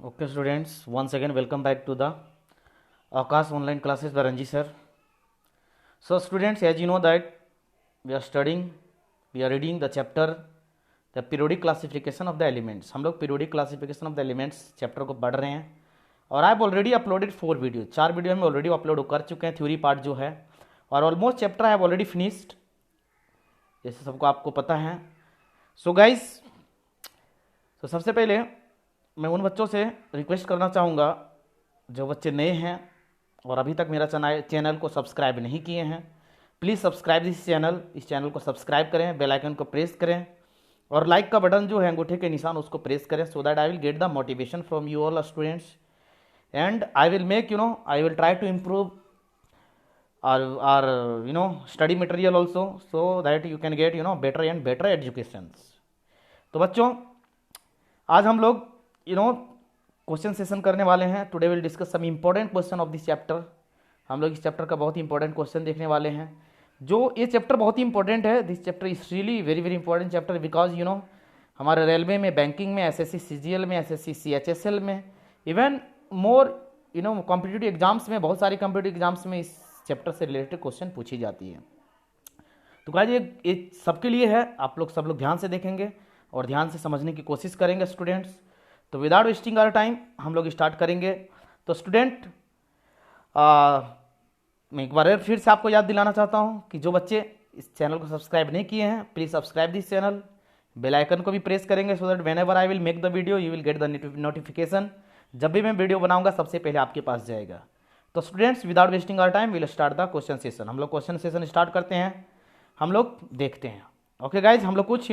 Okay, students, once again, welcome back to the Akash online classes by Ranji sir. So, students, as you know that we are studying, we are reading the chapter, the periodic classification of the elements. हम लोग periodic classification of the elements chapter को पढ़ रहे हैं और I already uploaded 4 video, 4 video में already upload कर चुके हैं थ्योरी पार्ट जो है, और almost chapter I have already finished, जैसे सबको आपको पता है. सो गाइस, तो सबसे पहले मैं उन बच्चों से रिक्वेस्ट करना चाहूँगा जो बच्चे नए हैं और अभी तक मेरा चैनल को सब्सक्राइब नहीं किए हैं, प्लीज़ सब्सक्राइब दिस चैनल. इस चैनल को सब्सक्राइब करें, बेल आइकन को प्रेस करें और लाइक का बटन जो है अंगूठे के निशान उसको प्रेस करें, so that I will get the motivation from you all students and I will make I will try to improve our study material also, so that you can get better and better educations. तो बच्चों, आज हम लोग question session करने वाले हैं. Today will discuss some important question of this chapter. हम लोग इस चैप्टर का बहुत ही इंपॉर्टेंट क्वेश्चन देखने वाले हैं. जो ये चैप्टर बहुत ही इंपॉर्टेंट है, this chapter is really very very important chapter because हमारे रेलवे में, बैंकिंग में, एसएससी सीजीएल में, एसएससी सीएचएसएल में, इवन मोर कॉम्पिटिटिव एग्जाम्स में, बहुत सारी कॉम्पिटिटिव एग्जाम्स में इस चैप्टर से रिलेटेड क्वेश्चन पूछी जाती है. तो गाइस ये सबके लिए है, आप लोग सब लोग ध्यान से देखेंगे और ध्यान से समझने की कोशिश करेंगे स्टूडेंट्स. तो विदाउट वेस्टिंग आवर टाइम हम लोग स्टार्ट करेंगे. तो स्टूडेंट, मैं एक बार फिर से आपको याद दिलाना चाहता हूं कि जो बच्चे इस चैनल को सब्सक्राइब नहीं किए हैं, please subscribe this channel, bell icon को भी प्रेस करेंगे so that whenever I will make the video you will get the notification. जब भी मैं वीडियो बनाऊंगा सबसे पहले आपके पास जाएगा. तो students, without wasting our time will start the question session. हम लोग क्वेश्चन सेशन स्टार्ट करते हैं, हम लोग देखते हैं. ओके गाइज, हम लोग कुछ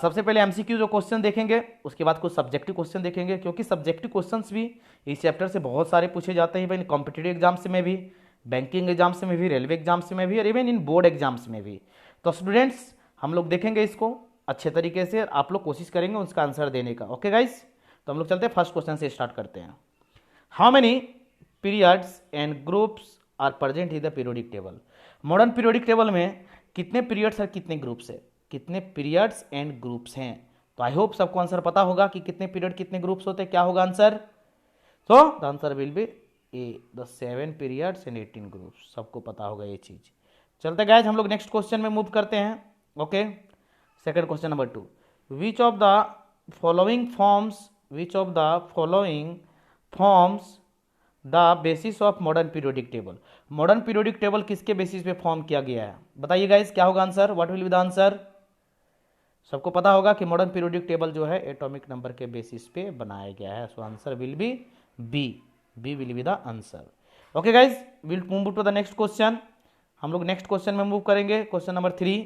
सबसे पहले एमसीक्यू जो क्वेश्चन देखेंगे, उसके बाद कुछ सब्जेक्टिव क्वेश्चन देखेंगे, क्योंकि सब्जेक्टिव क्वेश्चंस भी इस चैप्टर से बहुत सारे पूछे जाते हैं, इवन कॉम्पिटिटिव एग्जाम्स में भी, बैंकिंग एग्जाम्स में भी, रेलवे एग्जाम्स में भी और इवन इन बोर्ड एग्जाम्स में भी. तो स्टूडेंट्स, हम लोग देखेंगे इसको अच्छे तरीके से, आप लोग कोशिश करेंगे उसका आंसर देने का. ओके गाइज, तो हम लोग चलते हैं फर्स्ट क्वेश्चन से स्टार्ट करते हैं. How many periods and groups are present in the periodic table. Modern periodic table में कितने पीरियड्स और कितने ग्रुप्स है, कितने पीरियड्स एंड ग्रुप्स हैं. तो आई होप सबको आंसर पता होगा कि कितने पीरियड कितने ग्रुप्स होते हैं. क्या होगा आंसर? तो the answer will B A, the 7 periods and 18 groups. सबको पता होगा ये चीज. चलते गाइस, हम लोग नेक्स्ट क्वेश्चन में मूव करते हैं. Okay, second question number 2. Which of the following forms the basis of modern periodic table. Modern periodic table किसके बेसिस पे फॉर्म किया गया है? बताइए गाइस, क्या होगा answer? What will be the answer? सबको पता होगा कि मॉडर्न पीरियोडिक टेबल जो है एटॉमिक नंबर के बेसिस पे बनाया गया है. So answer will be B. B will be the answer. Okay guys, will move to the next question. हम लोग नेक्स्ट क्वेश्चन में मूव करेंगे, question number 3.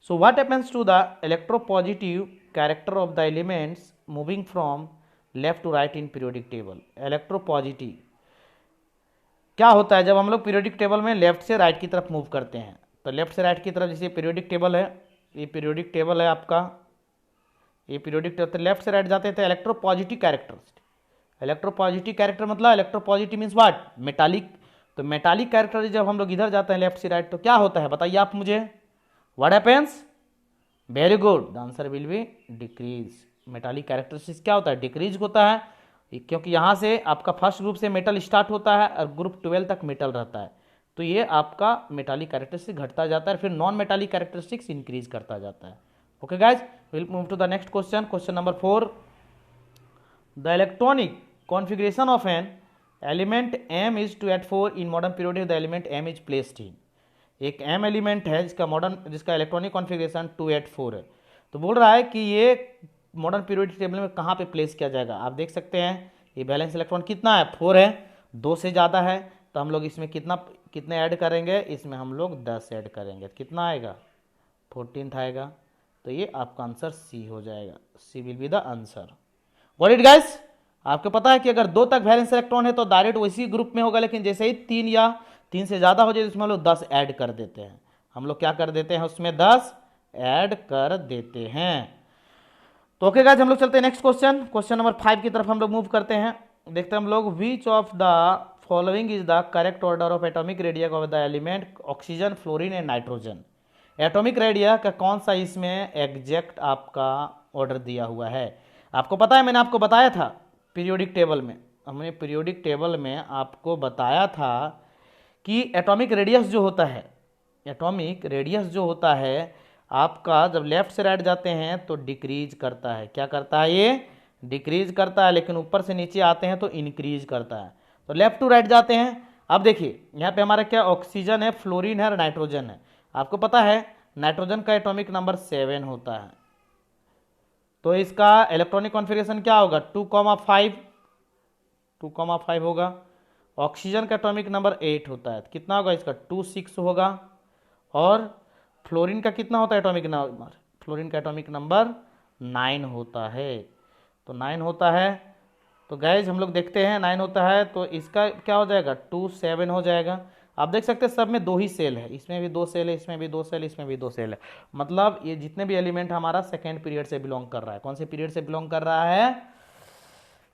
So what happens to the electropositive character of the elements moving from left to right in periodic table. Electropositive क्या होता है जब हम लोग पीरियोडिक टेबल में लेफ्ट से राइट की तरफ मूव करते हैं? तो लेफ्ट से राइट की तरफ, जैसे पीरियोडिक टेबल है, ये पीरियोडिक टेबल है आपका, ये पीरियोडिक टेबल, तो लेफ्ट से राइट जाते थे इलेक्ट्रोपॉजिटिव कैरेक्टर. इलेक्ट्रोपॉजिटिव कैरेक्टर मतलब इलेक्ट्रोपॉजिटिव मीन्स व्हाट? मेटालिक. तो मेटालिक कैरेक्टर जब हम लोग इधर जाते हैं लेफ्ट से राइट, तो क्या होता है बताइए आप मुझे? What happens? Very good, the answer will be decrease. Metallic characteristics क्या होता है? डिक्रीज होता है, क्योंकि यहाँ से आपका फर्स्ट ग्रुप से मेटल स्टार्ट होता है और ग्रुप 12 तक मेटल रहता है. तो ये आपका मेटालिक कैरेक्टरिस्टिक्स घटता जाता है, फिर नॉन मेटालिक कैरेक्टरिस्टिक्स इंक्रीज करता जाता है. Okay guys, will move to the next question. Question number 4. The electronic configuration of an element m is 2 at 4 in modern periodic. The element m is placed in. एक m element है जिसका electronic configuration 2 at 4 है. तो बोल रहा है कि ये मॉडर्न पीरियोडिक टेबल में कहाँ पे प्लेस किया जाएगा. आप देख सकते हैं ये बैलेंस इलेक्ट्रॉन कितना है? 4 है, 2 से ज़्यादा है, तो हम लोग इसमें कितने ऐड करेंगे? इसमें हम लोग 10 ऐड करेंगे. कितना आएगा? 14 आएगा. तो ये आपका आंसर सी हो जाएगा. C will be the answer. What it guys, आपको पता है कि अगर 2 तक वैलेंस इलेक्ट्रॉन है तो डायरेक्ट वैसी ग्रुप में होगा, लेकिन जैसे ही 3 या 3 से ज़्यादा हो जाए तो उसमें हम लोग 10 ऐड कर देते हैं. हम लोग क्या कर देते हैं? उसमें 10 ऐड कर देते हैं. तो ओके गाइस, हम लोग चलते हैं नेक्स्ट क्वेश्चन. क्वेश्चन नंबर 5 की तरफ हम लोग मूव करते हैं. देखते हैं हम लोग. विच of the following is the correct order of atomic radius of the element oxygen, fluorine and nitrogen. Atomic radius का कौन सा इसमें एग्जैक्ट आपका ऑर्डर दिया हुआ है? आपको पता है, मैंने आपको बताया था पीरियोडिक टेबल में, हमने पीरियोडिक टेबल में आपको बताया था कि एटॉमिक रेडियस जो होता है, एटॉमिक रेडियस जो होता है आपका, जब लेफ्ट से राइट जाते हैं तो डिक्रीज करता है। क्या करता है? ये डिक्रीज करता है, लेकिन ऊपर से नीचे आते हैं तो इंक्रीज करता है। तो लेफ्ट टू राइट जाते हैं। अब देखिए यहाँ पे हमारा क्या ऑक्सीजन है, फ्लोरीन है और नाइट्रोजन है। आपको पता है नाइट्रोजन का एटॉमिक नंबर 7 होता है, तो इसका इलेक्ट्रॉनिक कॉन्फ़िगरेशन क्या होगा? 2,5 होगा। ऑक्सीजन का एटॉमिक नंबर 8 होता है, कितना होगा इसका? 2,6 होगा। और फ्लोरीन का कितना होता है एटॉमिक नंबर? फ्लोरीन का एटॉमिक नंबर 9 होता है। तो 9 होता है, तो गैज हम लोग देखते हैं 9 होता है, तो इसका क्या हो जाएगा? 2,7 हो जाएगा। आप देख सकते हैं सब में 2 ही सेल है, इसमें भी 2 सेल है, इसमें भी 2 सेल, इसमें भी 2 सेल है। मतलब ये जितने भी एलिमेंट हमारा सेकेंड पीरियड से बिलोंग कर रहा है। कौन से पीरियड से बिलोंग कर रहा है?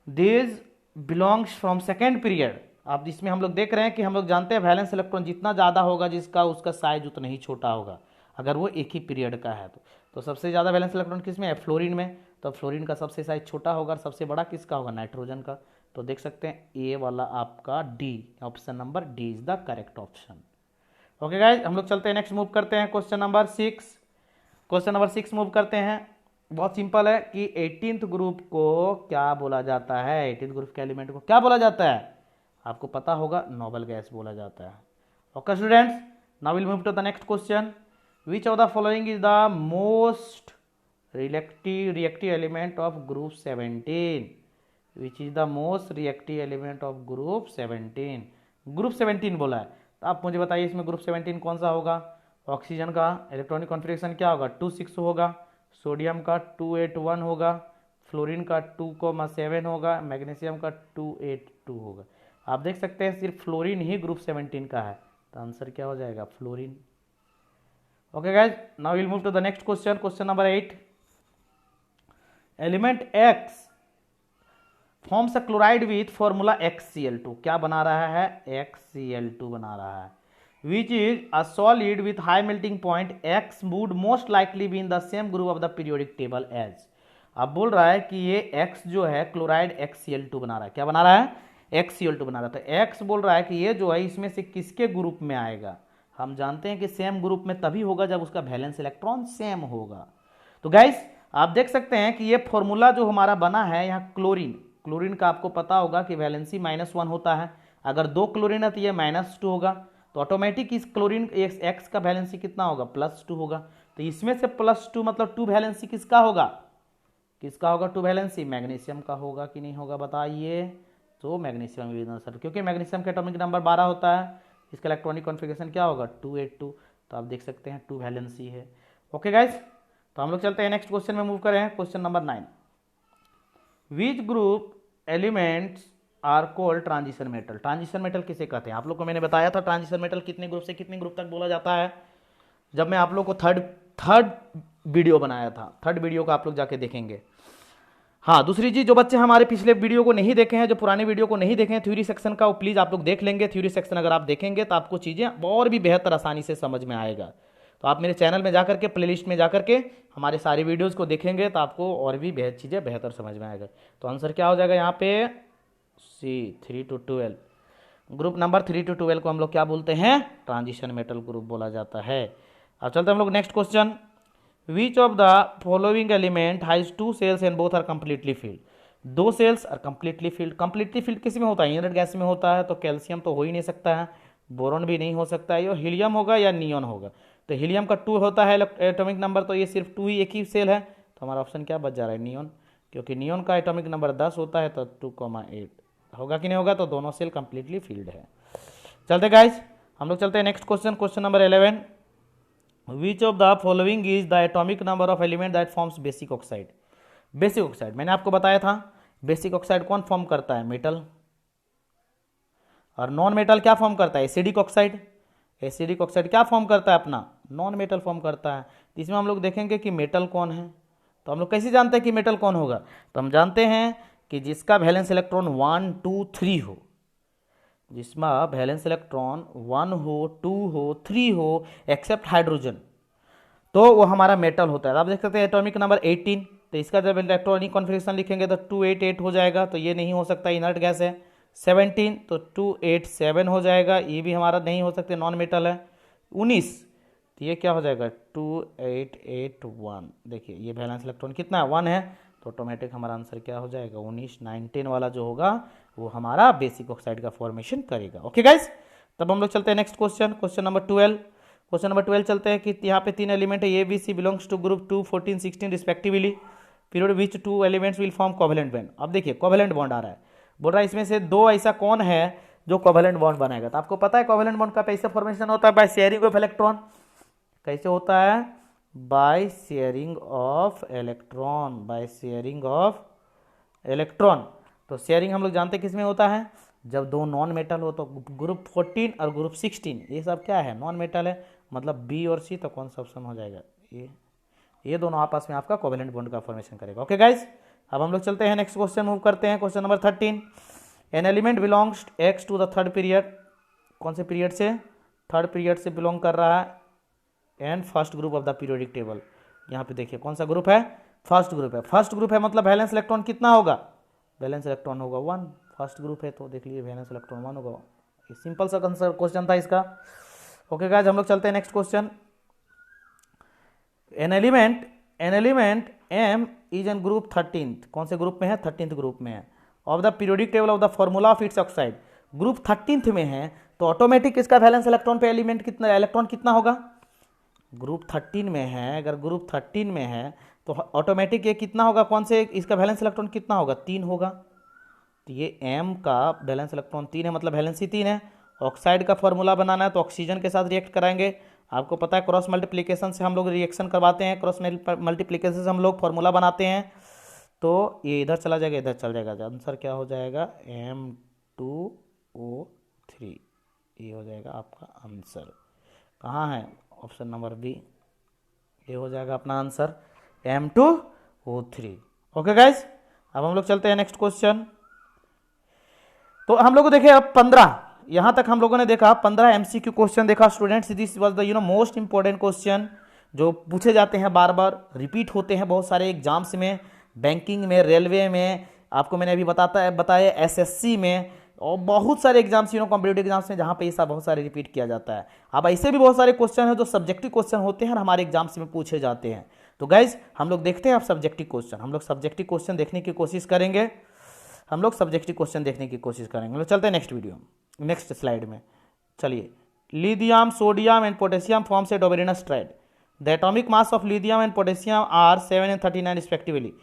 This belongs from second period. अब इसमें हम लोग देख रहे हैं कि हम लोग जानते हैं वैलेंस इलेक्ट्रॉन जितना ज़्यादा होगा जिसका, उसका साइज उतना ही छोटा होगा, अगर वो एक ही पीरियड का है तो सबसे ज़्यादा वैलेंस इलेक्ट्रॉन किस में है? फ्लोरीन में। तो फ्लोरीन का सबसे साइज छोटा होगा और सबसे बड़ा किसका होगा? नाइट्रोजन का। तो देख सकते हैं ए वाला आपका D, option number D is the correct option. Okay guys, हम लोग चलते हैं नेक्स्ट, मूव करते हैं question number 6। Question number 6 move करते हैं। बहुत सिंपल है कि 18th ग्रुप को क्या बोला जाता है? 18th ग्रुप के एलिमेंट को क्या बोला जाता है? आपको पता होगा, नोबल गैस बोला जाता है। Okay students, now will move to the next question. Which of the following is the most reactive element of group 17? Which is the most reactive element of group 17? Group 17 बोला है, तो आप मुझे बताइए इसमें ग्रुप 17 कौन सा होगा? ऑक्सीजन का इलेक्ट्रॉनिक कॉन्फ़िगरेशन क्या होगा? 2,6 होगा। सोडियम का 2,8,1 होगा। फ्लोरीन का 2,7 होगा। मैग्नीशियम का 2,8,2 होगा। आप देख सकते हैं सिर्फ फ्लोरीन ही ग्रुप 17 का है, तो आंसर क्या हो जाएगा? Fluorine. Okay guys, now will move to the next question. Question number 8। Element X forms a chloride with formula XCl2। क्या बना रहा है? XCl2 बना रहा है। Which is a solid with high melting point X would most likely be in the same group of the periodic table as. अब बोल रहा है कि ये X जो है क्लोराइड XCl2 बना रहा है। क्या बना रहा है? XCl2 बना रहा है। तो X बोल रहा है कि ये जो है इसमें से किसके ग्रुप में आएगा? हम जानते हैं कि सेम ग्रुप में तभी होगा जब उसका वैलेंस इलेक्ट्रॉन सेम होगा। तो गाइस आप देख सकते हैं कि ये फॉर्मूला जो हमारा बना है यहाँ क्लोरीन का आपको पता होगा कि वैलेंसी -1 होता है। अगर 2 क्लोरीन है तो ये -2 होगा, तो ऑटोमेटिक इस क्लोरीन एक्स का वैलेंसी कितना होगा? +2 होगा। तो इसमें से +2 मतलब 2 वैलेंसी किसका होगा? किसका होगा 2 वैलेंसी? मैग्नीशियम का होगा कि नहीं होगा बताइए? तो मैग्नीशियम भी आंसर, क्योंकि मैग्नीशियम का एटॉमिक नंबर 12 होता है, इसका इलेक्ट्रॉनिक कॉन्फ़िगरेशन क्या होगा? 2,8,2। तो आप देख सकते हैं 2 वैलेंसी है। ओके गाइज, तो हम लोग चलते हैं नेक्स्ट क्वेश्चन में मूव करें। Question number 9। Which group elements are called transition metal? Transition metal किसे कहते हैं? आप लोग को मैंने बताया था ट्रांजिशन मेटल कितने ग्रुप से कितने ग्रुप तक बोला जाता है, जब मैं आप लोग को थर्ड वीडियो बनाया था। थर्ड वीडियो को आप लोग जाके देखेंगे। हाँ, दूसरी चीज, जो बच्चे हमारे पिछले वीडियो को नहीं देखे हैं, जो पुराने वीडियो को नहीं देखे हैं थ्योरी सेक्शन का, वो प्लीज़ आप लोग देख लेंगे। थ्योरी सेक्शन अगर आप देखेंगे तो आपको चीज़ें और भी बेहतर आसानी से समझ में आएगा। तो आप मेरे चैनल में जाकर के, प्लेलिस्ट में जाकर के हमारे सारे वीडियोज़ को देखेंगे तो आपको और भी चीज़ें बेहतर समझ में आएगा। तो आंसर क्या हो जाएगा यहाँ पे? सी, 3 to 12। ग्रुप नंबर 3 to 12 को हम लोग क्या बोलते हैं? ट्रांजिशन मेटल ग्रुप बोला जाता है। अब चलते हैं हम लोग next question. Which of the following element has 2 cells and both are completely filled? 2 sales और कंप्लीटली फील्ड। कंप्लीटली फील्ड किस में होता है? इनर्ट गैस में होता है, तो कैल्शियम तो हो ही नहीं सकता है, बोरॉन भी नहीं हो सकता है, ये हीलियम होगा या नियॉन होगा। तो हीलियम का 2 होता है एटॉमिक नंबर, तो ये सिर्फ 2 ही, एक ही सेल है, तो हमारा ऑप्शन क्या बच जा रहा है? नियॉन। क्योंकि नियॉन का एटॉमिक नंबर 10 होता है, तो 2,8 होगा कि नहीं होगा? तो दोनों सेल कंप्लीटली फील्ड है। चलते गाइज, हम लोग चलते हैं next question. Question number 11। Which of the following is the atomic number of element that forms basic oxide? Basic oxide मैंने आपको बताया था, बेसिक ऑक्साइड कौन फॉर्म करता है? मेटल। और नॉन मेटल क्या फॉर्म करता है? Acidic oxide. एसिडिक ऑक्साइड क्या फॉर्म करता है अपना? नॉन मेटल फॉर्म करता है। तो इसमें हम लोग देखेंगे कि मेटल कौन है। तो हम लोग कैसे जानते हैं कि मेटल कौन होगा? तो हम जानते हैं कि जिसका वैलेंस इलेक्ट्रॉन 1, 2, 3 हो, जिसमें वैलेंस इलेक्ट्रॉन 1 हो, 2 हो, 3 हो, एक्सेप्ट हाइड्रोजन, तो वो हमारा मेटल होता है। आप देख सकते हैं एटॉमिक नंबर 18, तो इसका जब इलेक्ट्रॉनिक कॉन्फ़िगरेशन लिखेंगे तो 288 हो जाएगा, तो ये नहीं हो सकता, इनर्ट गैस है। 17 तो 287 हो जाएगा, ये भी हमारा नहीं हो सकते, नॉन मेटल है। 19 तो ये क्या हो जाएगा 2881। देखिए ये वैलेंस इलेक्ट्रॉन कितना है 1 है, तो ऑटोमेटिक हमारा आंसर क्या हो जाएगा 19। 19 वाला जो होगा वो हमारा बेसिक ऑक्साइड का फॉर्मेशन करेगा। ओके गाइस, तब हम लोग चलते हैं next question, question number 12। Question number 12 चलते हैं कि यहाँ पे 3 एलिमेंट है, A B C belongs to group 2 14 16 respectively, period which 2 elements will form covalent bond. अब देखिए कोवेलेंट बॉन्ड आ रहा है, बोल रहा है इसमें से 2 ऐसा कौन है जो कोवेलेंट बॉन्ड बनाएगा। तो आपको पता है कोवेलेंट बॉन्ड का कैसे फॉर्मेशन होता है, बाय शेयरिंग ऑफ इलेक्ट्रॉन। कैसे होता है, by sharing of electron, by sharing of electron. तो शेयरिंग हम लोग जानते हैं किसमें होता है, जब 2 नॉन मेटल हो, तो ग्रुप 14 और ग्रुप 16 ये सब क्या है, नॉन मेटल है, मतलब बी और सी, तो कौन सा ऑप्शन हो जाएगा, ये दोनों आपस में आपका कोवेलेंट बॉन्ड का फॉर्मेशन करेगा। ओके गाइस, अब हम लोग चलते हैं नेक्स्ट क्वेश्चन मूव करते हैं, question number 13। An element belongs X to the third period, कौन से पीरियड से, थर्ड पीरियड से बिलोंग कर रहा है, and first group of the periodic table. यहाँ पे देखिए कौन सा ग्रुप है, फर्स्ट ग्रुप है। फर्स्ट ग्रुप है मतलब वैलेंस इलेक्ट्रॉन कितना होगा, वैलेंस इलेक्ट्रॉन होगा 1, फर्स्ट ग्रुप है तो देख लीजिए वैलेंस इलेक्ट्रॉन 1 होगा। ये सिंपल सा क्वेश्चन था इसका। ओके गाइस, हम लोग चलते हैं next question. An element M is an group 13th, कौन से ग्रुप में है, 13th ग्रुप में है, of the periodic table of the formula of its oxide. Group 13th में है तो ऑटोमेटिक इसका वैलेंस इलेक्ट्रॉन पे एलिमेंट कितना, इलेक्ट्रॉन कितना होगा, ग्रुप 13 में है, अगर ग्रुप 13 में है तो ऑटोमेटिक ये कितना होगा, कौन से इसका वैलेंस इलेक्ट्रॉन कितना होगा, 3 होगा। तो ये एम का वैलेंस इलेक्ट्रॉन 3 है, मतलब वैलेंसी 3 है। ऑक्साइड का फॉर्मूला बनाना है तो ऑक्सीजन के साथ रिएक्ट कराएंगे। आपको पता है क्रॉस मल्टीप्लिकेशन से हम लोग रिएक्शन करवाते हैं, क्रॉस मल्टीप्लिकेशन से हम लोग फॉर्मूला बनाते हैं, तो ये इधर चला जाएगा, इधर चल जाएगा, आंसर क्या हो जाएगा M2O3, ये हो जाएगा आपका आंसर। कहाँ है, ऑप्शन नंबर बी, ये हो जाएगा अपना आंसर M2O3। ओके गाइज, अब हम लोग चलते हैं नेक्स्ट क्वेश्चन। तो हम लोग देखे अब 15, यहां तक हम लोगों ने देखा 15 MCQ क्वेश्चन देखा students. This was the most important question जो पूछे जाते हैं, बार बार रिपीट होते हैं बहुत सारे एग्जाम्स में, बैंकिंग में, रेलवे में, आपको मैंने अभी बताया SSC में, और बहुत सारे एग्जाम्स कॉम्पिटेटिव एग्जाम्स में जहाँ पे ये सब बहुत सारे रिपीट किया जाता है। अब ऐसे भी बहुत सारे क्वेश्चन हैं जो सब्जेक्टिव क्वेश्चन होते हैं और हमारे एग्जाम्स में पूछे जाते हैं। तो गाइज हम लोग देखते हैं अब सब्जेक्टिव क्वेश्चन, हम लोग सब्जेक्टिव क्वेश्चन देखने की कोशिश करेंगे, हम लोग सब्जेक्टिव क्वेश्चन देखने की कोशिश करेंगे। हम लोग चलते हैं नेक्स्ट वीडियो, नेक्स्ट स्लाइड में। चलिए, lithium, sodium and potassium forms a dominance triad. The atomic mass of lithium and potassium are 7 and 39 respectively.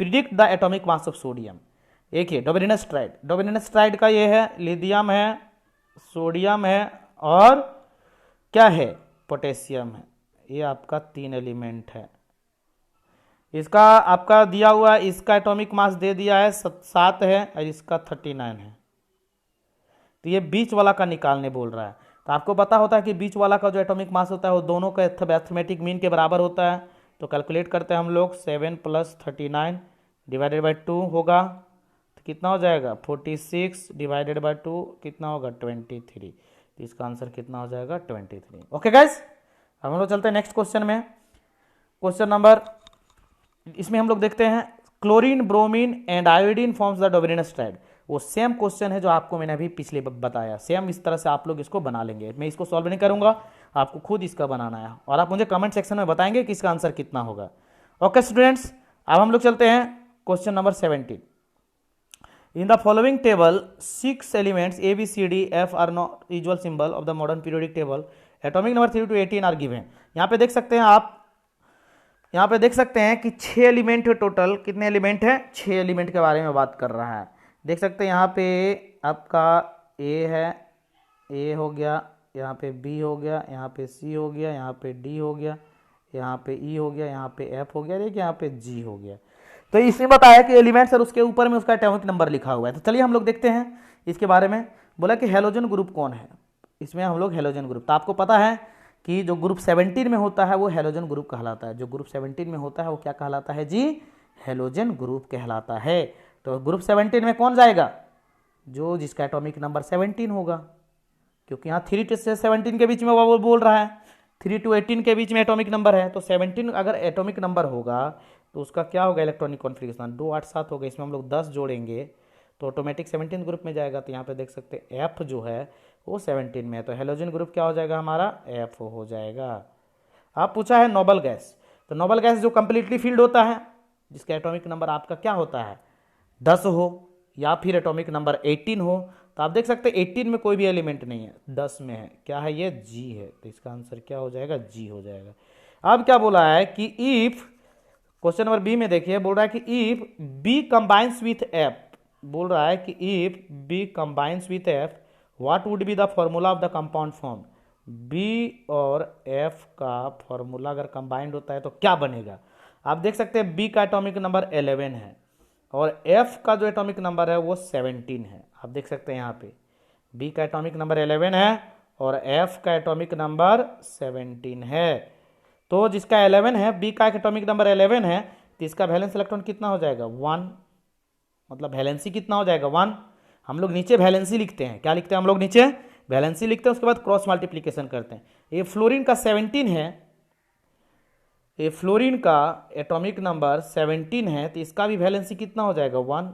Predict the atomic mass of sodium. एक है डोमिनेंस ट्राइड, डोमिनेंस ट्राइड का ये है, lithium है, sodium है और क्या है, पोटेशियम है। ये आपका 3 एलिमेंट है। इसका आपका दिया हुआ, इसका एटॉमिक मास दे दिया है 7 है और इसका 39 है। तो ये बीच वाला का निकालने बोल रहा है। तो आपको पता होता है कि बीच वाला का जो एटॉमिक मास होता है वो दोनों का अरिथमेटिक मीन के बराबर होता है। तो कैलकुलेट करते हैं हम लोग, 7 + 39 डिवाइडेड बाई 2 होगा, तो कितना हो जाएगा 46 डिवाइडेड बाई 2 कितना होगा 23। तो इसका आंसर कितना हो जाएगा 23। ओके गाइस, अब हम लोग चलते हैं नेक्स्ट क्वेश्चन में। क्वेश्चन नंबर, इसमें हम लोग देखते हैं chlorine, bromine and iodine forms the dominance tried. वो सेम क्वेश्चन है जो आपको मैंने अभी पिछले बताया, सेम इस तरह से आप लोग इसको बना लेंगे। मैं इसको सॉल्व नहीं करूंगा, आपको खुद इसका बनाना है और आप मुझे कमेंट सेक्शन में बताएंगे कि इसका आंसर कितना होगा। ओके स्टूडेंट्स, अब हम लोग चलते हैं question number 17। In the following table 6 elements A B C D F are not usual symbol of the modern periodic table, atomic number 3 to 18 are given. यहाँ पे देख सकते हैं आप, यहाँ पे देख सकते हैं कि 6 एलिमेंट है टोटल। कितने एलिमेंट है, 6 एलिमेंट के बारे में बात कर रहा है। देख सकते हैं यहाँ पे आपका A है, A हो गया, यहाँ पे B हो गया, यहाँ पे C हो गया, यहाँ पे D हो गया, यहाँ पे E हो गया, यहाँ पे F हो गया, देखिए यहाँ पे G हो गया। तो इसमें बताया कि एलिमेंट्स और उसके ऊपर में उसका एटॉमिक नंबर लिखा हुआ है। तो चलिए हम लोग देखते हैं इसके बारे में। बोला कि हेलोजन ग्रुप कौन है, इसमें हम लोग हेलोजन ग्रुप, तो आपको पता है कि जो ग्रुप 17 में होता है वो हेलोजन ग्रुप कहलाता है। जो ग्रुप 17 में होता है वो क्या कहलाता है जी, हेलोजन ग्रुप कहलाता है। तो ग्रुप 17 में कौन जाएगा, जो जिसका एटॉमिक नंबर 17 होगा, क्योंकि यहाँ 3 से 17 के बीच में वो बोल रहा है। 3 to 18 के बीच में एटॉमिक नंबर है, तो 17 अगर एटॉमिक नंबर होगा तो उसका क्या होगा इलेक्ट्रॉनिक कॉन्फ़िगरेशन, 2 8 7 होगा, इसमें हम लोग 10 जोड़ेंगे तो ऑटोमेटिक 17 ग्रुप में जाएगा। तो यहाँ पे देख सकते हैं एफ जो है वो 17 में है, तो हेलोजन ग्रुप क्या हो जाएगा हमारा, एफ हो जाएगा। आप पूछा है नोबल गैस, तो नोबल गैस जो कंप्लीटली फील्ड होता है जिसका एटॉमिक नंबर आपका क्या होता है 10 हो या फिर एटॉमिक नंबर 18 हो, तो आप देख सकते हैं 18 में कोई भी एलिमेंट नहीं है, 10 में है, क्या है ये जी है, तो इसका आंसर क्या हो जाएगा जी हो जाएगा। अब क्या बोला है कि इफ, क्वेश्चन नंबर बी में देखिए बोल रहा है कि if B combines with F, बोल रहा है कि if B combines with F what would be the formula of the compound form, B और एफ का फॉर्मूला अगर कंबाइंड होता है तो क्या बनेगा। आप देख सकते हैं बी का एटॉमिक नंबर 11 है और एफ का जो एटॉमिक नंबर है वो 17 है। आप देख सकते हैं यहाँ पे बी का एटॉमिक नंबर 11 है और एफ का एटॉमिक नंबर 17 है। तो जिसका 11 है, बी का एटॉमिक नंबर 11 है, तो इसका वैलेंस इलेक्ट्रॉन कितना हो जाएगा 1, मतलब वैलेंसी कितना हो जाएगा 1। हम लोग नीचे वैलेंसी लिखते हैं, क्या लिखते हैं हम लोग नीचे वैलेंसी लिखते हैं, उसके बाद क्रॉस मल्टीप्लीकेशन करते हैं। ये फ्लोरीन का 17 है, ये फ्लोरीन का एटॉमिक नंबर 17 है, तो इसका भी वैलेंसी कितना हो जाएगा 1,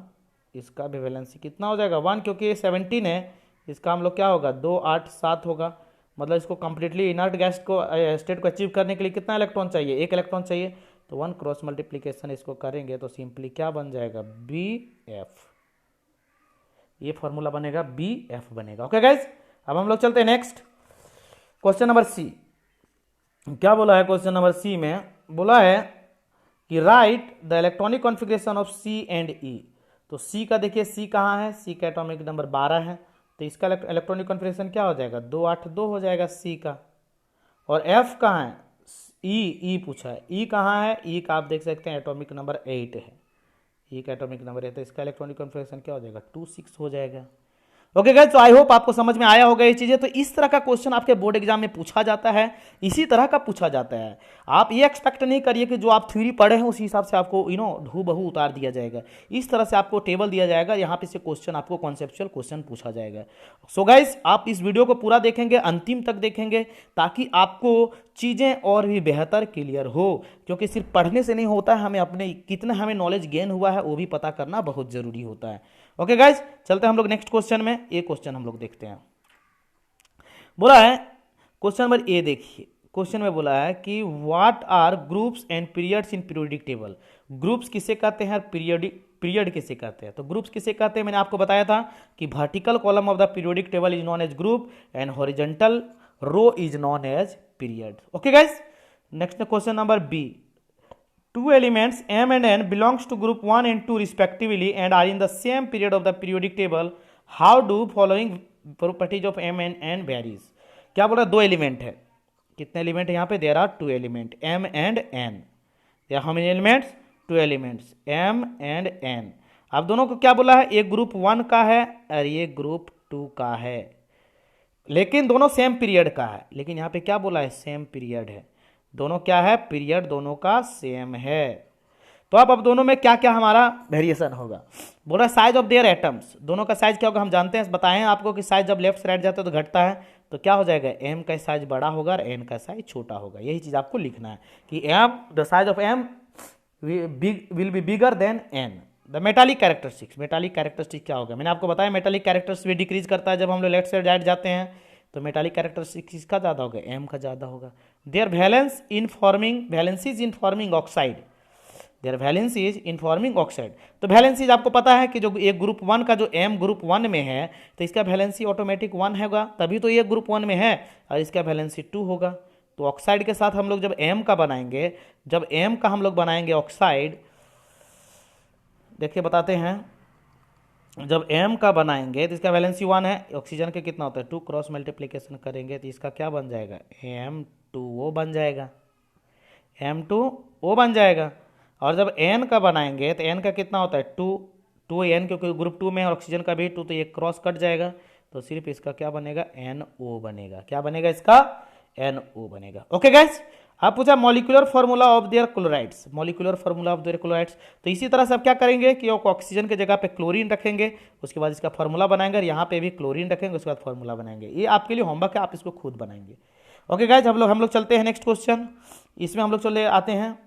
इसका भी वैलेंसी कितना हो जाएगा 1, क्योंकि ये 17 है, इसका हम लोग क्या होगा 2 8 7 होगा, मतलब इसको कंप्लीटली इनर्ट गैस को स्टेट को अचीव करने के लिए कितना इलेक्ट्रॉन चाहिए, 1 इलेक्ट्रॉन चाहिए, तो 1 क्रॉस मल्टीप्लीकेशन इसको करेंगे तो सिंपली क्या बन जाएगा बी एफ, ये फॉर्मूला बनेगा बी एफ बनेगा। ओके गाइज, अब हम लोग चलते हैं नेक्स्ट क्वेश्चन नंबर सी। क्या बोला है क्वेश्चन नंबर सी में, बोला है कि write the electronic configuration of C and E. तो सी का देखिए सी कहाँ है, सी का एटॉमिक नंबर 12 है, तो इसका इलेक्ट्रॉनिक कॉन्फ़िगरेशन क्या हो जाएगा 2 8 2 हो जाएगा सी का। और एफ कहाँ है, ई पूछा है, ई कहाँ है, ई का आप देख सकते हैं एटॉमिक नंबर 8 है, ई का एटॉमिक नंबर 8 है, इसका इलेक्ट्रॉनिक कॉन्फ़िगरेशन क्या हो जाएगा 2 6 हो जाएगा। ओके गाइस, तो आई होप आपको समझ में आया होगा ये चीजें। तो इस तरह का क्वेश्चन आपके बोर्ड एग्जाम में पूछा जाता है, इसी तरह का पूछा जाता है। आप ये एक्सपेक्ट नहीं करिए कि जो आप थ्योरी पढ़े हैं उसी हिसाब से आपको हूबहू उतार दिया जाएगा। इस तरह से आपको टेबल दिया जाएगा, यहाँ पे से क्वेश्चन आपको कॉन्सेप्चुअल क्वेश्चन पूछा जाएगा। सो गाइस, आप इस वीडियो को पूरा देखेंगे, अंतिम तक देखेंगे, ताकि आपको चीज़ें और भी बेहतर क्लियर हो, क्योंकि सिर्फ पढ़ने से नहीं होता है, हमें अपने कितना हमें नॉलेज गेन हुआ है वो भी पता करना बहुत जरूरी होता है। ओके गाइज, चलते हैं हम लोग नेक्स्ट क्वेश्चन में। ये क्वेश्चन हम लोग देखते हैं। बोला है क्वेश्चन नंबर ए, देखिए क्वेश्चन में बोला है कि what are groups and periods in periodic table. Groups किसे कहते हैं, पीरियड किसे कहते हैं। तो ग्रुप्स किसे कहते हैं, मैंने आपको बताया था कि vertical column of the periodic table is known as group and horizontal row is known as period. Okay guys, next question number B, two elements m and n belongs to group 1 and 2 respectively and are in the same period of the periodic table. How do following properties of m and n varies? क्या बोला, दो element है, कितने element है यहाँ पे, there are two elements m and n। There how many elements, two elements m and n। अब दोनों को क्या बोला है, एक ग्रुप 1 का है और ये ग्रुप 2 का है, लेकिन दोनों सेम पीरियड का है। लेकिन यहाँ पे क्या बोला है, सेम पीरियड है, दोनों क्या है, पीरियड दोनों का सेम है। तो अब दोनों में क्या क्या हमारा वेरिएशन होगा, बोल रहा है साइज ऑफ देयर एटम्स, दोनों का साइज क्या होगा हम जानते हैं, बताएं आपको कि साइज जब लेफ्ट से राइट जाता है तो घटता है, तो क्या हो जाएगा m का साइज बड़ा होगा और n का साइज छोटा होगा। यही चीज आपको लिखना है कि the size of m will be bigger than n। The metallic characteristics, metallic characteristic क्या होगा, मैंने आपको बताया मेटालिक कैरेक्टरिस्टिक्स भी डिक्रीज करता है जब हम लोग लेफ्ट से राइट जाते हैं, तो मेटालिक कैरेक्टरिस्टिक्स किसका ज़्यादा होगा, m का ज़्यादा होगा। There valence in forming oxide, there valence is in forming oxide. तो वैलेंसीज आपको पता है कि जो एक ग्रुप 1 का जो m ग्रुप 1 में है तो इसका वैलेंसी ऑटोमेटिक 1 होगा, तभी तो ये ग्रुप 1 में है, और इसका वैलेंसी 2 होगा। तो ऑक्साइड के साथ हम लोग जब m का बनाएंगे, जब m का हम लोग बनाएंगे ऑक्साइड, देखिए बताते हैं, जब m का बनाएंगे तो इसका वैलेंसी 1 है, ऑक्सीजन के कितना होता है 2, क्रॉस मल्टीप्लिकेशन करेंगे तो इसका क्या बन जाएगा M2O बन जाएगा, M2O बन जाएगा। और जब n का बनाएंगे तो n का कितना होता है 2n, क्योंकि ग्रुप 2 में ऑक्सीजन का भी 2, तो ये क्रॉस कट जाएगा, तो सिर्फ इसका क्या बनेगा NO बनेगा, क्या बनेगा इसका NO बनेगा। ओके गाइस, आप पूछा molecular formula of their chlorides, molecular formula of their chlorides. तो इसी तरह से आप क्या करेंगे कि ऑक्सीजन के जगह पे क्लोरीन रखेंगे, उसके बाद इसका फार्मूला बनाएंगे, और यहाँ पे भी क्लोरीन रखेंगे, उसके बाद फार्मूला बनाएंगे। ये आपके लिए होमवर्क है, आप इसको खुद बनाएंगे। ओके गाइज, हम लोग चलते हैं नेक्स्ट क्वेश्चन। इसमें हम लोग चले आते हैं,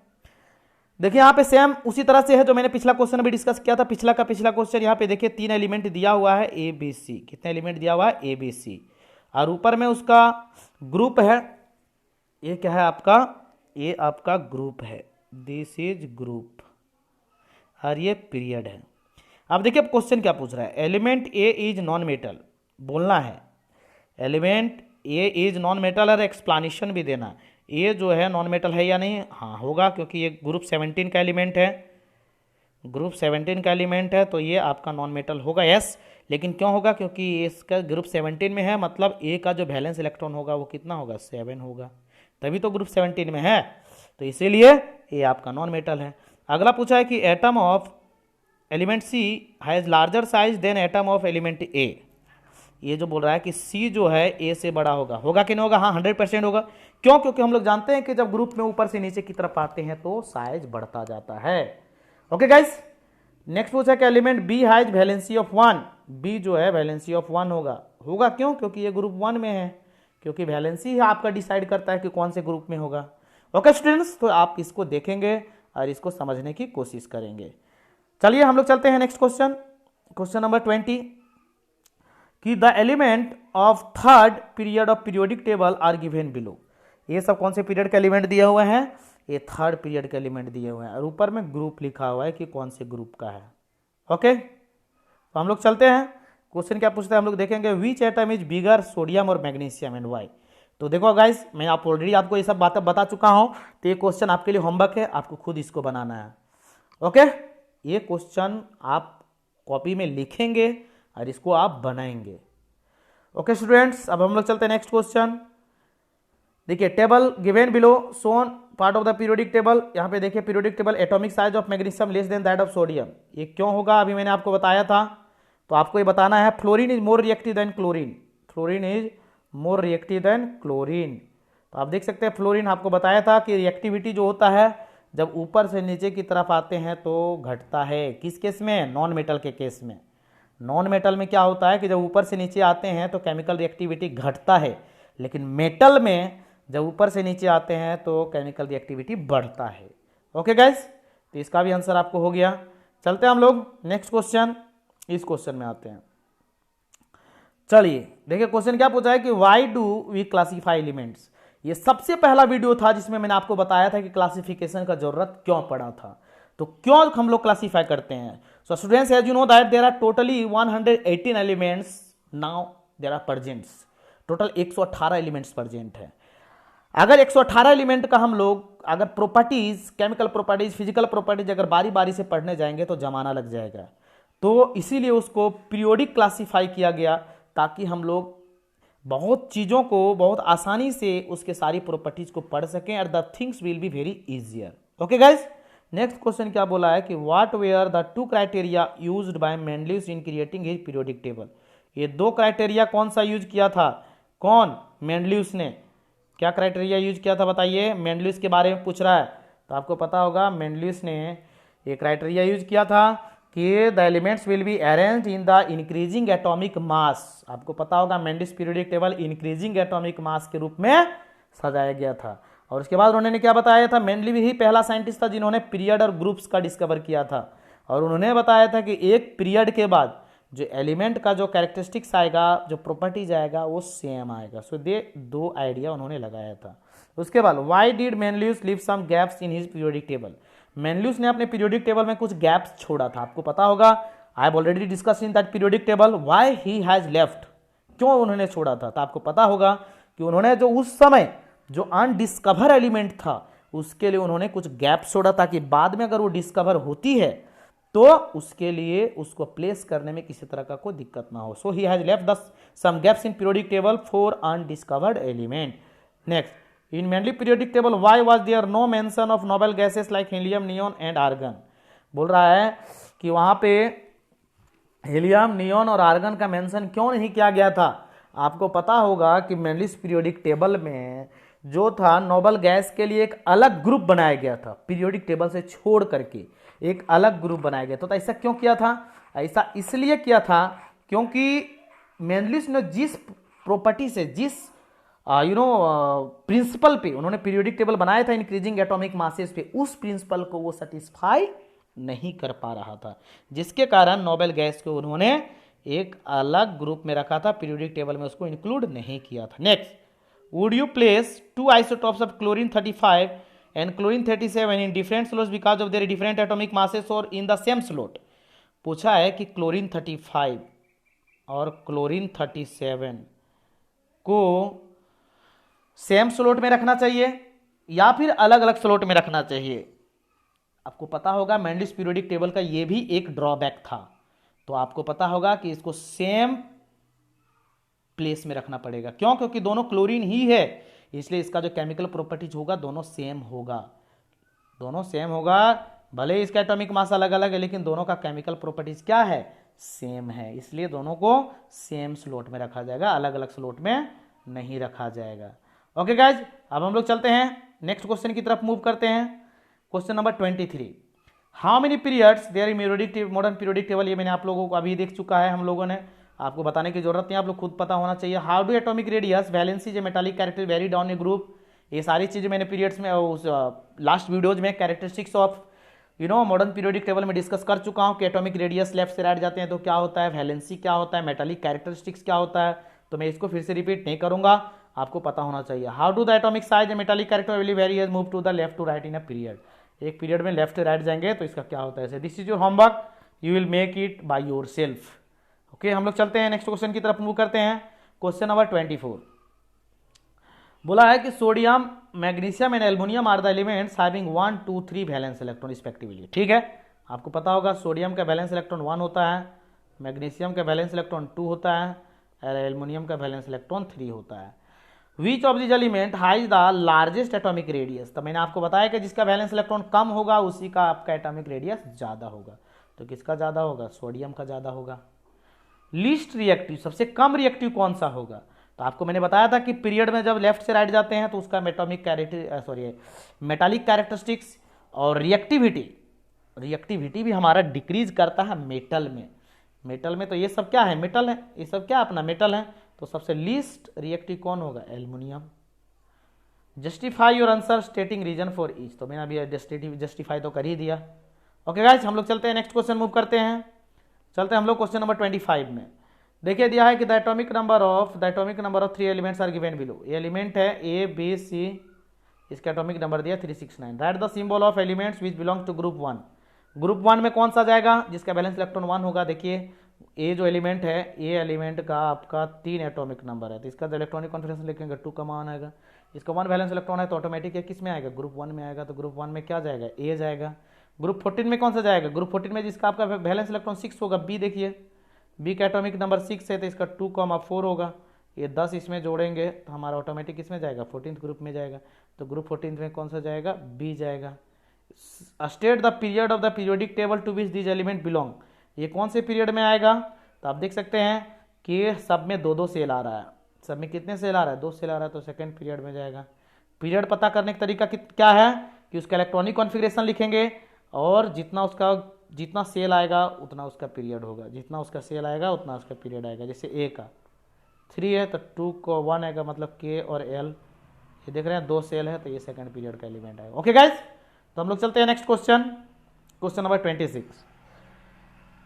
देखिए यहाँ पे सेम उसी तरह से है जो मैंने पिछला क्वेश्चन भी डिस्कस किया था। पिछला क्वेश्चन यहाँ पे देखिए 3 एलिमेंट दिया हुआ है ए बी सी। कितने एलिमेंट दिया हुआ है? A B C. और ऊपर में उसका ग्रुप है, ये क्या है आपका? ये आपका ग्रुप है, दिस इज ग्रुप, और ये पीरियड है। अब देखिए अब क्वेश्चन क्या पूछ रहा है, element A is non metal बोलना है, element A is non metal, और एक्सप्लेनेशन भी देना। ये जो है नॉन मेटल है या नहीं? हाँ होगा, क्योंकि ये ग्रुप 17 का एलिमेंट है, ग्रुप 17 का एलिमेंट है, तो ये आपका नॉन मेटल होगा, यस। लेकिन क्यों होगा? क्योंकि इसका ग्रुप 17 में है, मतलब ए का जो वैलेंस इलेक्ट्रॉन होगा वो कितना होगा? 7 होगा, तभी तो ग्रुप 17 में है, तो इसीलिए ये आपका नॉन मेटल है। अगला पूछा है कि atom of element C has larger size than atom of element A. ये जो बोल रहा है कि सी जो है ए से बड़ा होगा, होगा कि नहीं होगा? हाँ 100% होगा। क्यों? क्योंकि हम लोग जानते हैं कि जब ग्रुप में ऊपर से नीचे की तरफ आते हैं तो साइज बढ़ता जाता है। ओके गाइस, नेक्स्ट पूछा कि element B has valency of 1। B जो है वैलेंसी ऑफ 1 होगा, होगा क्यों? क्योंकि ये ग्रुप 1 में है, क्योंकि वैलेंसी आपका डिसाइड करता है कि कौन से ग्रुप में होगा। ओके स्टूडेंट्स, तो आप इसको देखेंगे और इसको समझने की कोशिश करेंगे। चलिए हम लोग चलते हैं नेक्स्ट क्वेश्चन, क्वेश्चन नंबर 20, कि the element of third period of periodic table are given below. ये सब कौन से पीरियड के एलिमेंट दिए हुए हैं? ये थर्ड पीरियड के एलिमेंट दिए हुए हैं, और ऊपर में ग्रुप लिखा हुआ है कि कौन से ग्रुप का है। ओके, तो हम लोग चलते हैं, क्वेश्चन क्या पूछते हैं हम लोग देखेंगे, विच एटम इज बिगर, सोडियम और मैग्नीशियम, एंड वाई। तो देखो गाइस, मैं आप ऑलरेडी आपको ये सब बातें बता चुका हूं, तो ये क्वेश्चन आपके लिए होमवर्क है, आपको खुद इसको बनाना है। ओके, ये क्वेश्चन आप कॉपी में लिखेंगे और इसको आप बनाएंगे। ओके स्टूडेंट्स, अब हम लोग चलते हैं नेक्स्ट क्वेश्चन। देखिए table given below shown part of the periodic table. यहाँ पे देखिए periodic table, atomic size of magnesium less than that of sodium. ये क्यों होगा? अभी मैंने आपको बताया था, तो आपको ये बताना है। Fluorine is more reactive than chlorine, fluorine is more reactive than chlorine. तो आप देख सकते हैं फ्लोरीन, आपको बताया था कि रिएक्टिविटी जो होता है जब ऊपर से नीचे की तरफ आते हैं तो घटता है। किस केस में? नॉन मेटल के केस में। नॉन मेटल में क्या होता है कि जब ऊपर से नीचे आते हैं तो केमिकल रिएक्टिविटी घटता है, लेकिन मेटल में जब ऊपर से नीचे आते हैं तो केमिकल रिएक्टिविटी बढ़ता है। ओके गाइस, तो इसका भी आंसर आपको हो गया। चलते हैं हम लोग नेक्स्ट क्वेश्चन, इस क्वेश्चन में आते हैं। चलिए देखिए क्वेश्चन क्या पूछा है कि why do we classify elements. ये सबसे पहला वीडियो था जिसमें मैंने आपको बताया था कि क्लासिफिकेशन का जरूरत क्यों पड़ा था, तो क्यों हम लोग क्लासीफाई करते हैं। So students, as you know that there are totally 118 elements, now there are presents, total 118 elements present है। अगर 118 एलिमेंट का हम लोग अगर properties, chemical properties, physical properties अगर बारी बारी से पढ़ने जाएंगे तो जमाना लग जाएगा, तो इसीलिए उसको पीरियोडिक क्लासीफाई किया गया, ताकि हम लोग बहुत चीज़ों को बहुत आसानी से उसके सारी प्रॉपर्टीज को पढ़ सकें, और the things will be very easier. Okay guys, next question क्या बोला है कि what were the 2 criteria used by Mendeleev's in creating his periodic table. ये 2 क्राइटेरिया कौन सा यूज किया था? कौन? मेंडलियस ने। क्या क्राइटेरिया यूज किया था बताइए? मेंडलियस के बारे में पूछ रहा है, तो आपको पता होगा मेंडलियस ने ये क्राइटेरिया यूज किया था कि the elements will be arranged in the increasing atomic mass. आपको पता होगा Mendeleev's periodic table increasing atomic mass के रूप में सजाया गया था। और उसके बाद उन्होंने क्या बताया था? मेंडली ही पहला साइंटिस्ट था जिन्होंने पीरियड और ग्रुप्स का डिस्कवर किया था, और उन्होंने बताया था कि एक पीरियड के बाद जो एलिमेंट का जो कैरेक्टरिस्टिक्स आएगा, जो प्रॉपर्टीज आएगा, वो सेम आएगा। सो दे 2 आइडिया उन्होंने लगाया था। उसके बाद why did Mendeleev's leave some gaps in his periodic table. Mendeleev's ने अपने पीरियोडिक टेबल में कुछ गैप्स छोड़ा था, आपको पता होगा। I have already discuss in that periodic table why he has left, क्यों उन्होंने छोड़ा था। तो आपको पता होगा कि उन्होंने जो उस समय जो अनडिस्कवर एलिमेंट था उसके लिए उन्होंने कुछ गैप छोड़ा, ताकि बाद में अगर वो डिस्कवर होती है तो उसके लिए उसको प्लेस करने में किसी तरह का कोई दिक्कत ना हो। So he has left the some gaps in periodic table for undiscovered element. Next, in mainly periodic table why was there no mention of noble gases like helium, neon and argon. बोल रहा है कि वहां पे helium, neon और argon का mention क्यों नहीं किया गया था। आपको पता होगा कि मेंडलियस पीरियोडिक टेबल में जो था नोबल गैस के लिए एक अलग ग्रुप बनाया गया था, पीरियोडिक टेबल से छोड़ करके एक अलग ग्रुप बनाया गया था। तो ऐसा क्यों किया था? ऐसा इसलिए किया था क्योंकि मेंडलियस ने जिस प्रॉपर्टी से, जिस प्रिंसिपल पे उन्होंने पीरियोडिक टेबल बनाया था इंक्रीजिंग एटॉमिक मासेस पे, उस प्रिंसिपल को वो सेटिस्फाई नहीं कर पा रहा था, जिसके कारण नोबेल गैस को उन्होंने एक अलग ग्रुप में रखा था, पीरियोडिक टेबल में उसको इंक्लूड नहीं किया था। Next, would you place two isotopes of chlorine 35 and chlorine 37 in different slots because of their different atomic masses और इन द सेम स्लोट? पूछा है कि क्लोरीन 35 और क्लोरीन 37 को सेम स्लोट में रखना चाहिए या फिर अलग अलग स्लोट में रखना चाहिए। आपको पता होगा मैंडलिस पीरियोडिक टेबल का ये भी एक ड्रॉबैक था, तो आपको पता होगा कि इसको सेम प्लेस में रखना पड़ेगा। क्यों? क्योंकि दोनों क्लोरीन ही है, इसलिए इसका जो केमिकल प्रॉपर्टीज होगा दोनों सेम होगा, दोनों सेम होगा। भले ही इसका एटॉमिक मास अलग अलग है, लेकिन दोनों का केमिकल प्रॉपर्टीज क्या है? सेम है, इसलिए दोनों को सेम स्लॉट में रखा जाएगा, अलग अलग स्लॉट में नहीं रखा जाएगा। ओके गाइज, अब हम लोग चलते हैं नेक्स्ट क्वेश्चन की तरफ मूव करते हैं। Question number 23, how many periods there in modern periodic table? ये मैंने आप लोगों को अभी देख चुका है, हम लोगों ने, आपको बताने की जरूरत नहीं, आप लोग खुद पता होना चाहिए। How do atomic radius, valency, जो मेटालिक कैरेक्टर वेरी डाउन ए ग्रुप, ये सारी चीजें मैंने पीरियड्स में उस लास्ट वीडियोज में characteristics of modern periodic table में डिस्कस कर चुका हूं कि एटॉमिक रेडियस लेफ्ट से राइट जाते हैं तो क्या होता है, वैलेंसी क्या होता है, मेटालिक कैरेक्टरिस्टिक्स क्या होता है, तो मैं इसको फिर से रिपीट नहीं करूंगा, आपको पता होना चाहिए। How do the atomic size and metallic character will vary as move to the left to right in a period? एक पीरियड में लेफ्ट से राइट जाएंगे तो इसका क्या होता है। This is your homework, you will make it by yourself. Okay, हम लोग चलते हैं नेक्स्ट क्वेश्चन की तरफ मूव करते हैं। क्वेश्चन नंबर 24 बोला है कि sodium, magnesium and aluminium are the elements having 1, 2, 3 valence electron respectively. ठीक है, आपको पता होगा सोडियम का वैलेंस इलेक्ट्रॉन 1 होता है, मैग्नीशियम का वैलेंस इलेक्ट्रॉन 2 होता है और एल्युमिनियम का वैलेंस इलेक्ट्रॉन 3 होता है। Which of this element has the largest atomic radius? तो मैंने आपको बताया कि जिसका वैलेंस इलेक्ट्रॉन कम होगा उसी का आपका एटॉमिक रेडियस ज्यादा होगा, तो किसका ज्यादा होगा? सोडियम का ज्यादा होगा। लीस्ट रिएक्टिव, सबसे कम रिएक्टिव कौन सा होगा? तो आपको मैंने बताया था कि पीरियड में जब लेफ्ट से राइट जाते हैं तो उसका मेटालिक कैरेक्टरिस्टिक्स और रिएक्टिविटी भी हमारा डिक्रीज करता है मेटल में तो ये सब क्या है? मेटल है, ये सब क्या अपना मेटल है, तो सबसे लीस्ट रिएक्टिव कौन होगा? Aluminium. Justify your answer stating reason for each, तो मैंने अभी जस्टिफाई तो कर ही दिया। ओके गाइस, हम लोग चलते हैं नेक्स्ट क्वेश्चन मूव करते हैं। चलते हैं हम लोग क्वेश्चन नंबर 25 में। देखिए दिया है कि the atomic number of 3 elements are given below. ये एलिमेंट है ए बी सी, इसका एटॉमिक नंबर दिया 369। Write the symbol of elements which belong to group 1। Group 1 में कौन सा जाएगा? जिसका बैलेंस इलेक्ट्रॉन 1 होगा। देखिए ए जो एलिमेंट है, ए एलिमेंट का आपका 3 एटॉमिक नंबर है, तो इसका इलेक्ट्रॉनिक कॉन्फिगरेशन लिखेंगे 2 का मान आएगा। इसका 1 वैलेंस इलेक्ट्रॉन है तो ऑटोमेटिक है किस में आएगा? ग्रुप 1 में आएगा, तो ग्रुप 1 में क्या जाएगा? ए जाएगा। ग्रुप 14 में कौन सा जाएगा? ग्रुप 14 में जिसका आपका वैलेंस इलेक्ट्रॉन 6 होगा, बी। देखिए बी का एटॉमिक नंबर 6 है तो इसका 2,4 होगा। ये 10 इसमें जोड़ेंगे तो हमारा ऑटोमेटिक किस में जाएगा? 14th ग्रुप में जाएगा, तो ग्रुप 14 में कौन सा जाएगा? बी जाएगा। State the period of the periodic table to which this element belong. ये कौन से पीरियड में आएगा? तो आप देख सकते हैं कि सब में 2-2 सेल आ रहा है। सब में कितने सेल आ रहा है? 2 सेल आ रहा है, तो सेकंड पीरियड में जाएगा। पीरियड पता करने का तरीका क्या है कि उसका इलेक्ट्रॉनिक कॉन्फ़िगरेशन लिखेंगे और जितना सेल आएगा उतना उसका पीरियड होगा, जितना उसका सेल आएगा उतना उसका पीरियड आएगा। जैसे ए का 3 है तो 2 को 1 आएगा, मतलब के और एल, ये देख रहे हैं 2 सेल है तो ये सेकंड पीरियड का एलिमेंट आएगा। ओके गाइज, तो हम लोग चलते हैं नेक्स्ट क्वेश्चन, क्वेश्चन नंबर 26।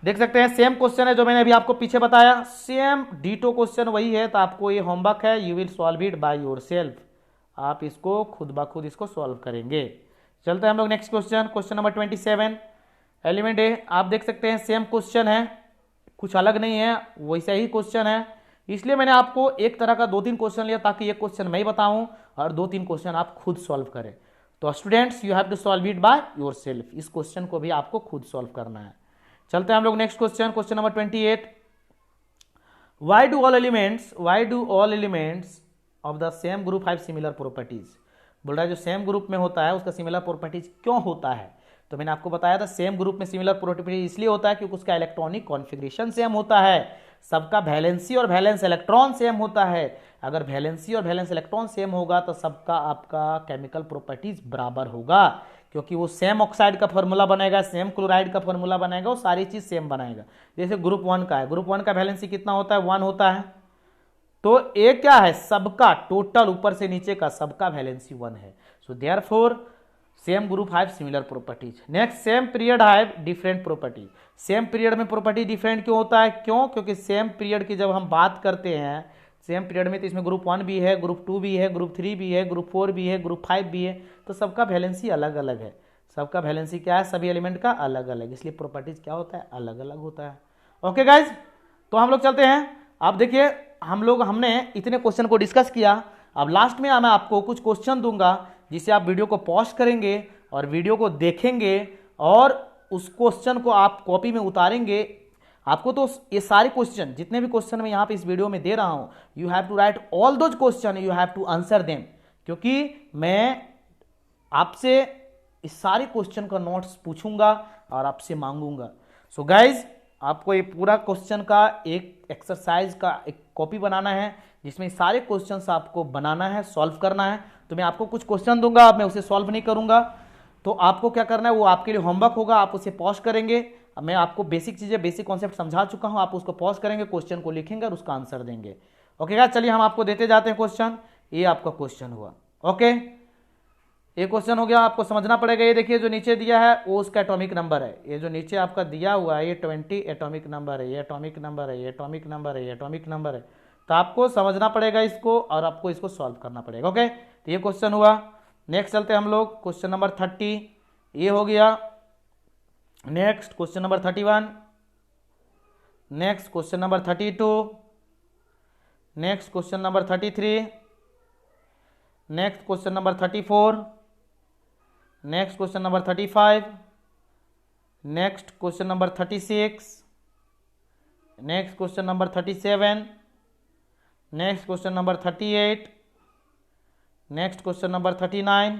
देख सकते हैं सेम क्वेश्चन है जो मैंने अभी आपको पीछे बताया, सेम डीटो क्वेश्चन वही है, तो आपको ये होमवर्क है, you will solve it by your self. आप इसको खुद ब खुद इसको सॉल्व करेंगे। चलते हैं हम लोग next question, question number 27। Element A, आप देख सकते हैं सेम क्वेश्चन है, कुछ अलग नहीं है, वैसा ही क्वेश्चन है। इसलिए मैंने आपको एक तरह का 2-3 क्वेश्चन लिया ताकि ये क्वेश्चन मैं ही बताऊं और 2-3 क्वेश्चन आप खुद सॉल्व करें। तो students you have to solve it by yourself, इस क्वेश्चन को भी आपको खुद सॉल्व करना है। चलते हैं हम लोग next question, question number 28। Why do all elements of the same group have similar properties? बोल रहा है जो सेम ग्रुप में होता है उसका सिमिलर प्रॉपर्टीज क्यों होता है? तो मैंने आपको बताया था सेम ग्रुप में सिमिलर प्रॉपर्टीज इसलिए होता है क्योंकि उसका इलेक्ट्रॉनिक कॉन्फ़िगरेशन सेम होता है, सबका वैलेंसी और वैलेंस इलेक्ट्रॉन सेम होता है। अगर वैलेंसी और वैलेंस इलेक्ट्रॉन सेम होगा तो सबका आपका केमिकल प्रॉपर्टीज बराबर होगा, क्योंकि वो सेम ऑक्साइड का फॉर्मूला बनेगा, सेम क्लोराइड का फॉर्मूला बनेगा, वो सारी चीज सेम बनाएगा। जैसे ग्रुप 1 का है, ग्रुप 1 का वैलेंसी कितना होता है? 1 होता है। तो ए क्या है, सबका टोटल ऊपर से नीचे का सबका वैलेंसी 1 है। So therefore same group have similar properties. Next, same period have different property. Same period में प्रॉपर्टी डिफरेंट क्यों होता है, क्यों, क्योंकि सेम पीरियड की जब हम बात करते हैं सेम पीरियड में, तो इसमें ग्रुप 1 भी है, ग्रुप 2 भी है, ग्रुप 3 भी है, ग्रुप 4 भी है, ग्रुप 5 भी है, तो सबका वैलेंसी अलग अलग है। सबका वैलेंसी क्या है, सभी एलिमेंट का अलग अलग, इसलिए प्रॉपर्टीज क्या होता है, अलग अलग होता है। ओके गाइज, तो हम लोग चलते हैं। अब देखिए हमने इतने क्वेश्चन को डिस्कस किया। अब लास्ट में मैं आपको कुछ क्वेश्चन दूंगा जिसे आप वीडियो को पॉज करेंगे और वीडियो को देखेंगे और उस क्वेश्चन को आप कॉपी में उतारेंगे। आपको तो ये सारे क्वेश्चन, जितने भी क्वेश्चन मैं यहाँ पे इस वीडियो में दे रहा हूँ, you have to write all those questions, you have to answer them, क्योंकि मैं आपसे इस सारे क्वेश्चन का नोट्स पूछूंगा और आपसे मांगूंगा। सो गाइज, आपको ये पूरा क्वेश्चन का एक एक्सरसाइज का एक कॉपी बनाना है, जिसमें सारे क्वेश्चंस आपको बनाना है, सॉल्व करना है। तो मैं आपको कुछ क्वेश्चन दूंगा, अब मैं उसे सॉल्व नहीं करूंगा, तो आपको क्या करना है, वो आपके लिए होमवर्क होगा, आप उसे पॉज करेंगे। अब मैं आपको बेसिक चीजें, बेसिक कॉन्सेप्ट समझा चुका हूं, आप उसको पॉज करेंगे, क्वेश्चन को लिखेंगे और उसका आंसर देंगे। ओके गाइस, चलिए हम आपको देते जाते हैं क्वेश्चन। ये आपका क्वेश्चन हुआ। ओके, ये क्वेश्चन हो गया, आपको समझना पड़ेगा। ये देखिए जो नीचे दिया है वो उसका एटॉमिक नंबर है। ये जो नीचे आपका दिया हुआ है ये 20 एटॉमिक नंबर है, ये एटॉमिक नंबर है, ये एटॉमिक नंबर है, ये एटॉमिक नंबर है। तो आपको समझना पड़ेगा इसको और आपको इसको सॉल्व करना पड़ेगा। ओके, तो ये क्वेश्चन हुआ। नेक्स्ट चलते हम लोग क्वेश्चन नंबर 30, ये हो गया। Next question number 31, next question number 32, next question number 33, next question number 34, next question number 35, next question number 36, next question number 37, next question number 38, next question number 39,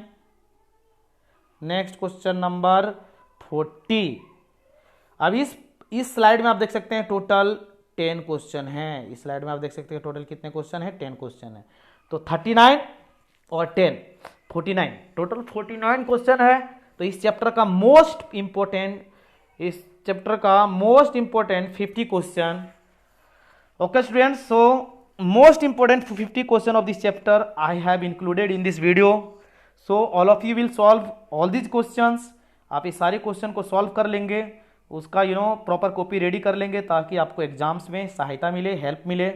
next question number 40। अब इस slide में आप देख सकते हैं total 10 question हैं। इस slide में आप देख सकते हैं टोटल कितने क्वेश्चन हैं, 10 क्वेश्चन है। तो 39 और 10 49, टोटल 49 क्वेश्चन है। तो इस चैप्टर का most important 50 question. Okay students, so most important 50 question of this chapter I have included in this video. So all of you will solve all this questions. आप इस सारे क्वेश्चन को solve कर लेंगे, उसका प्रॉपर कॉपी रेडी कर लेंगे, ताकि आपको एग्जाम्स में सहायता मिले, हेल्प मिले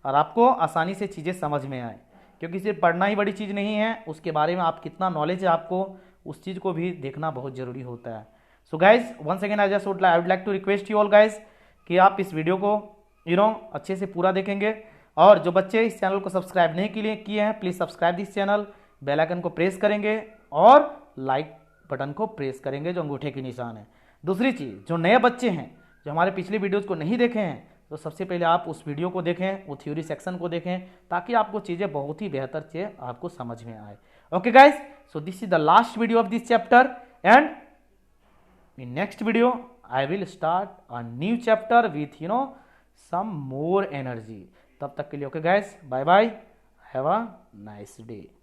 और आपको आसानी से चीज़ें समझ में आए। क्योंकि सिर्फ पढ़ना ही बड़ी चीज़ नहीं है, उसके बारे में आप कितना नॉलेज है आपको, उस चीज़ को भी देखना बहुत ज़रूरी होता है। So guys, once again I would like to request you all guys कि आप इस वीडियो को अच्छे से पूरा देखेंगे। और जो बच्चे इस चैनल को सब्सक्राइब नहीं किए हैं, please subscribe this channel, bell icon को प्रेस करेंगे और लाइक बटन को प्रेस करेंगे जो अंगूठे की निशान है। दूसरी चीज़, जो नए बच्चे हैं जो हमारे पिछले वीडियोज़ को नहीं देखे हैं, तो सबसे पहले आप उस वीडियो को देखें, वो थ्योरी सेक्शन को देखें, ताकि आपको चीज़ें बहुत ही बेहतर से आपको समझ में आए। Okay guys, so this is the last video of this chapter and in next video I will start a new chapter with some more energy. तब तक के लिए okay guys, bye bye, have a nice day.